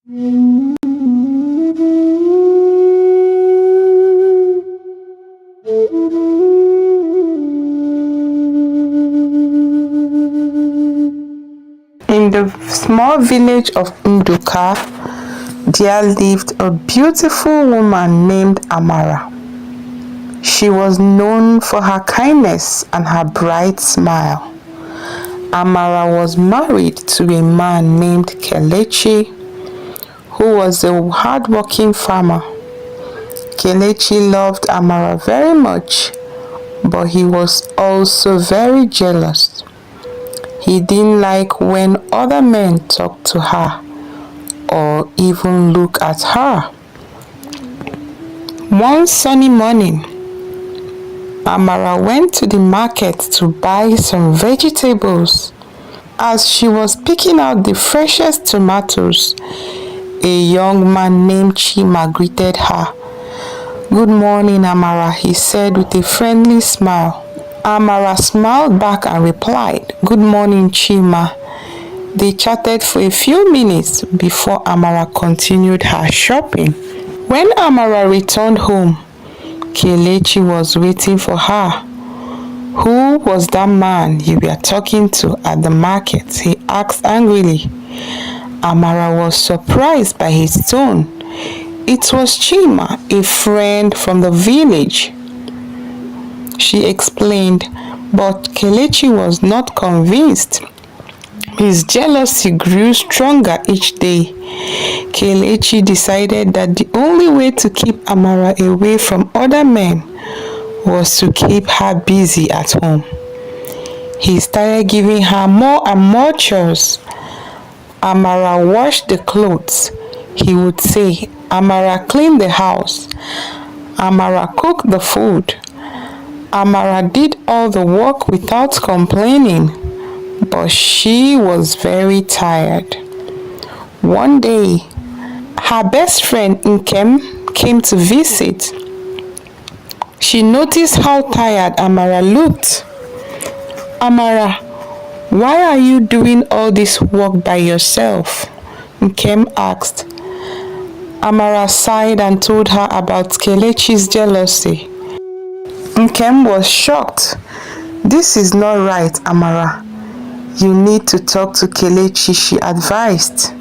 In the small village of Nduka, there lived a beautiful woman named Amara. She was known for her kindness and her bright smile. Amara was married to a man named Kelechi, who was a hardworking farmer. Kelechi loved Amara very much, but he was also very jealous. He didn't like when other men talked to her or even look at her. One sunny morning, Amara went to the market to buy some vegetables. As she was picking out the freshest tomatoes, a young man named Chima greeted her. "Good morning, Amara," he said with a friendly smile. Amara smiled back and replied, "Good morning, Chima." They chatted for a few minutes before Amara continued her shopping. When Amara returned home, Kelechi was waiting for her. "Who was that man you were talking to at the market?" he asked angrily. Amara was surprised by his tone. It was Chima, a friend from the village, she explained, but Kelechi was not convinced. His jealousy grew stronger each day. Kelechi decided that the only way to keep Amara away from other men was to keep her busy at home. He started giving her more and more chores. Amara washed the clothes, he would say. Amara cleaned the house. Amara cooked the food. Amara did all the work without complaining, but she was very tired. One day, her best friend Nkem came to visit. She noticed how tired Amara looked. "Amara, why are you doing all this work by yourself?" Nkem asked. Amara sighed and told her about Kelechi's jealousy. Nkem was shocked. "This is not right, Amara. You need to talk to Kelechi," she advised.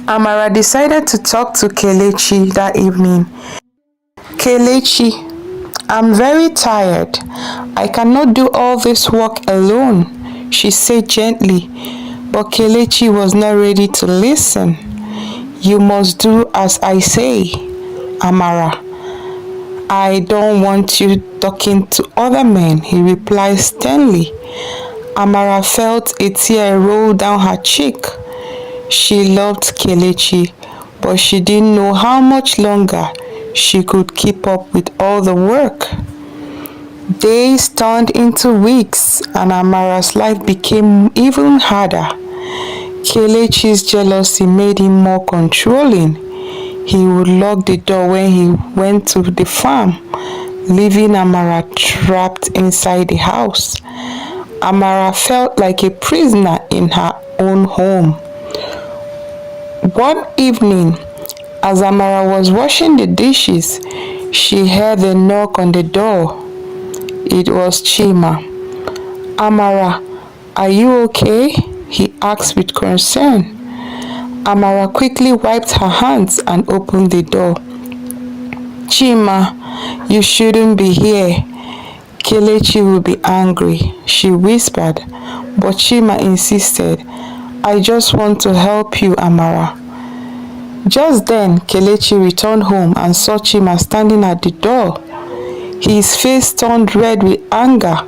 Amara decided to talk to Kelechi that evening. "Kelechi, I'm very tired. I cannot do all this work alone," she said gently, but Kelechi was not ready to listen. "You must do as I say, Amara. I don't want you talking to other men," he replied sternly. Amara felt a tear roll down her cheek. She loved Kelechi, but she didn't know how much longer she could keep up with all the work. Days turned into weeks, and Amara's life became even harder. Kelechi's jealousy made him more controlling. He would lock the door when he went to the farm, leaving Amara trapped inside the house. Amara felt like a prisoner in her own home. One evening, as Amara was washing the dishes, she heard a knock on the door. It was Chima. "Amara, are you okay?" he asked with concern. Amara quickly wiped her hands and opened the door. "Chima, you shouldn't be here. Kelechi will be angry," she whispered, but Chima insisted. "I just want to help you, Amara." Just then, Kelechi returned home and saw Chima standing at the door. His face turned red with anger.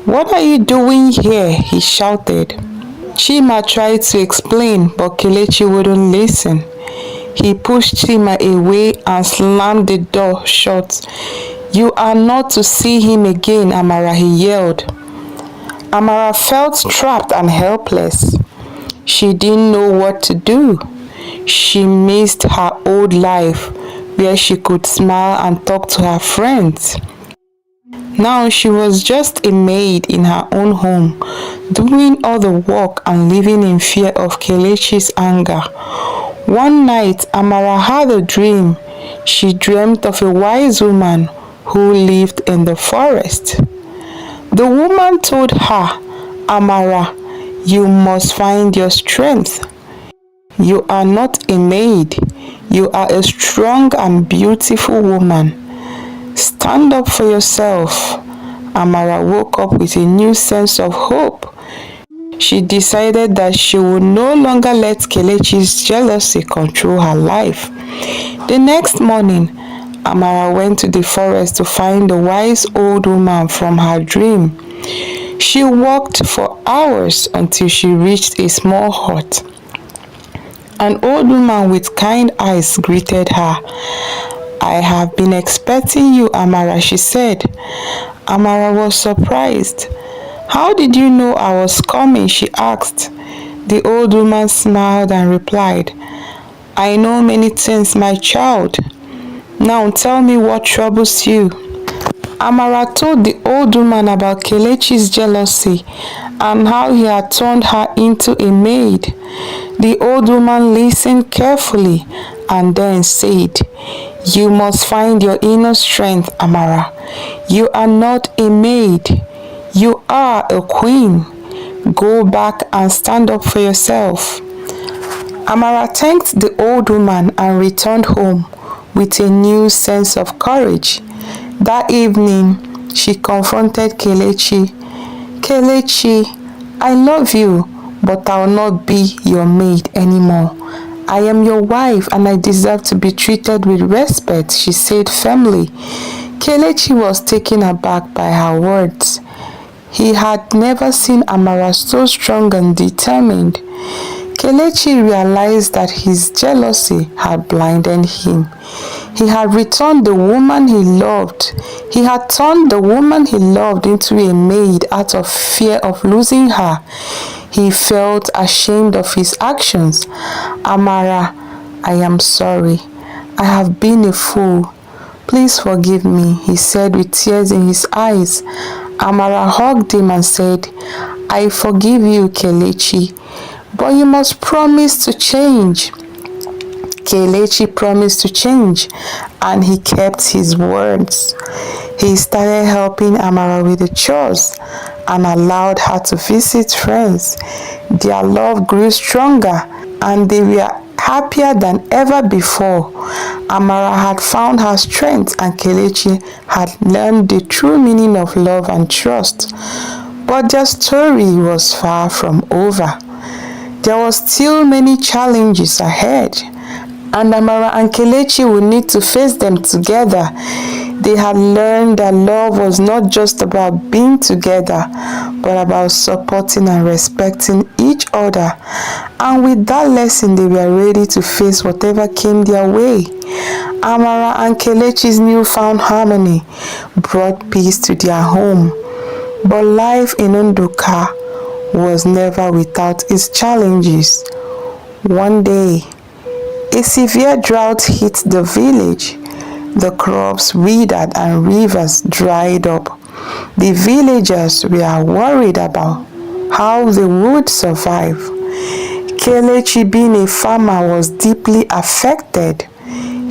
"What are you doing here?" he shouted. Chima tried to explain, but Kelechi wouldn't listen. He pushed Chima away and slammed the door shut. "You are not to see him again, Amara," he yelled. Amara felt trapped and helpless. She didn't know what to do. She missed her old life, where she could smile and talk to her friends. Now she was just a maid in her own home, doing all the work and living in fear of Kelechi's anger. One night, Amara had a dream. She dreamt of a wise woman who lived in the forest. The woman told her, Amara, you must find your strength. You are not a maid. You are a strong and beautiful woman. Stand up for yourself. Amara woke up with a new sense of hope. She decided that she would no longer let Kelechi's jealousy control her life. The next morning, Amara went to the forest to find the wise old woman from her dream. She walked for hours until she reached a small hut. An old woman with kind eyes greeted her. I have been expecting you, Amara, she said. Amara was surprised. How did you know I was coming? She asked. The old woman smiled and replied, I know many things, my child. Now tell me what troubles you. Amara told the old woman about Kelechi's jealousy and how he had turned her into a maid. The old woman listened carefully and then said, You must find your inner strength, Amara. You are not a maid. You are a queen. Go back and stand up for yourself. Amara thanked the old woman and returned home with a new sense of courage. That evening, she confronted Kelechi. Kelechi, I love you, but I will not be your maid anymore. I am your wife and I deserve to be treated with respect, she said firmly. Kelechi was taken aback by her words. He had never seen Amara so strong and determined. Kelechi realized that his jealousy had blinded him. He had returned the woman he loved. He had turned the woman he loved into a maid out of fear of losing her. He felt ashamed of his actions. Amara, I am sorry. I have been a fool. Please forgive me, he said with tears in his eyes. Amara hugged him and said, I forgive you, Kelechi, but you must promise to change. Kelechi promised to change, and he kept his words. He started helping Amara with the chores and allowed her to visit friends. Their love grew stronger, and they were happier than ever before. Amara had found her strength, and Kelechi had learned the true meaning of love and trust. But their story was far from over. There were still many challenges ahead, and Amara and Kelechi would need to face them together. They had learned that love was not just about being together, but about supporting and respecting each other. And with that lesson, they were ready to face whatever came their way. Amara and Kelechi's newfound harmony brought peace to their home. But life in Nduka was never without its challenges. One day, a severe drought hit the village. The crops withered and rivers dried up. The villagers were worried about how they would survive. Kelechi, being a farmer, was deeply affected.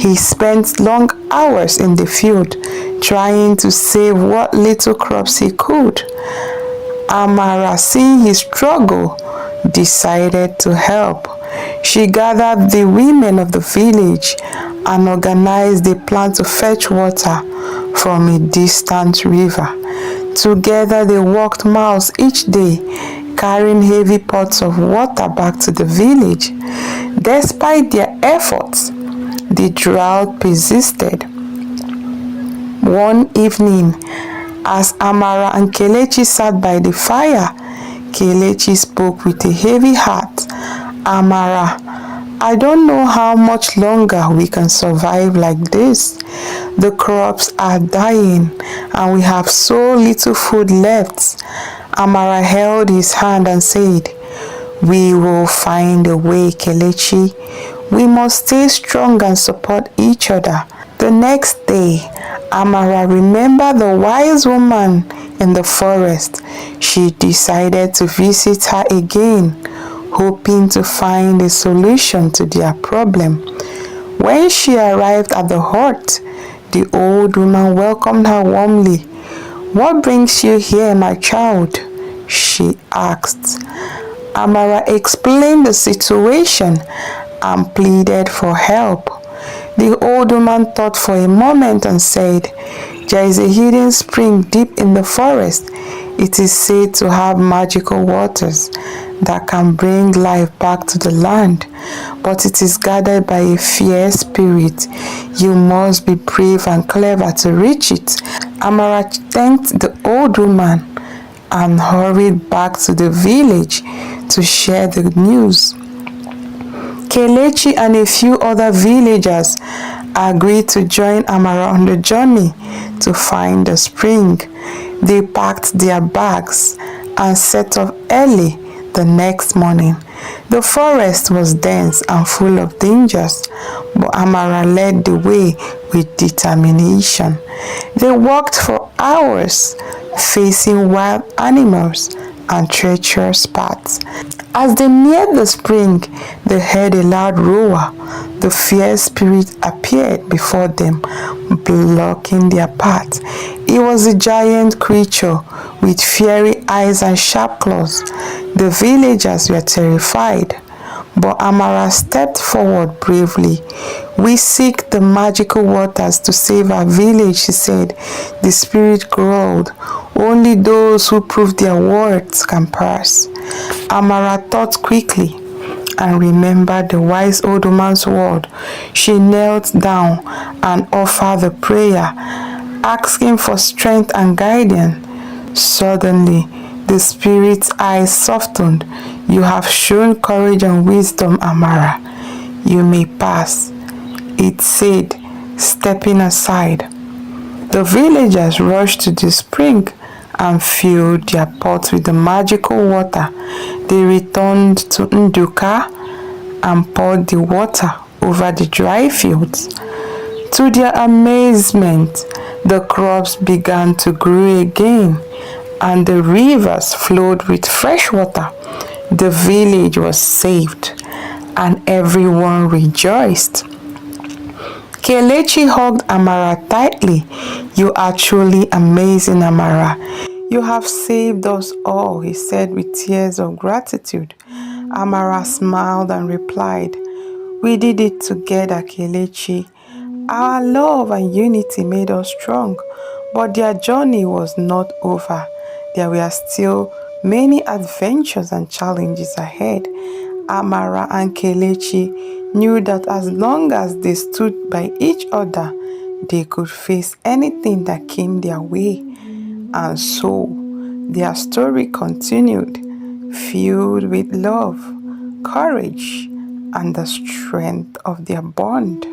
He spent long hours in the field trying to save what little crops he could. Amara, seeing his struggle, decided to help. She gathered the women of the village and organized a plan to fetch water from a distant river. Together they walked miles each day, carrying heavy pots of water back to the village. Despite their efforts, the drought persisted. One evening, as Amara and Kelechi sat by the fire, Kelechi spoke with a heavy heart. Amara, I don't know how much longer we can survive like this. The crops are dying and we have so little food left. Amara held his hand and said, We will find a way, Kelechi. We must stay strong and support each other. The next day, Amara remembered the wise woman in the forest. She decided to visit her again. hoping to find a solution to their problem. When she arrived at the hut, the old woman welcomed her warmly. "What brings you here, my child?" she asked. Amara explained the situation and pleaded for help. The old woman thought for a moment and said, "There is a hidden spring deep in the forest. It is said to have magical waters that can bring life back to the land, but it is guarded by a fierce spirit. You must be brave and clever to reach it." Amara thanked the old woman and hurried back to the village to share the news. Kelechi and a few other villagers agreed to join Amara on the journey to find the spring. They packed their bags and set off early the next morning. The forest was dense and full of dangers, but Amara led the way with determination. They walked for hours, facing wild animals and treacherous paths. As they neared the spring, they heard a loud roar. The fierce spirit appeared before them, blocking their path. It was a giant creature with fiery eyes and sharp claws. The villagers were terrified, but Amara stepped forward bravely. "We seek the magical waters to save our village," she said. The spirit growled. "Only those who prove their words can pass." Amara thought quickly and remembered the wise old woman's word. She knelt down and offered the prayer, asking for strength and guidance. Suddenly, the spirit's eyes softened. "You have shown courage and wisdom, Amara. You may pass," it said, stepping aside. The villagers rushed to the spring and filled their pots with the magical water. They returned to Nduka and poured the water over the dry fields. To their amazement, the crops began to grow again, and the rivers flowed with fresh water. The village was saved, and everyone rejoiced. Kelechi hugged Amara tightly. "You are truly amazing, Amara. You have saved us all," he said with tears of gratitude. Amara smiled and replied, "We did it together, Kelechi. Our love and unity made us strong, but their journey was not over. There were still many adventures and challenges ahead." Amara and Kelechi knew that as long as they stood by each other, they could face anything that came their way. And so, their story continued, filled with love, courage, and the strength of their bond.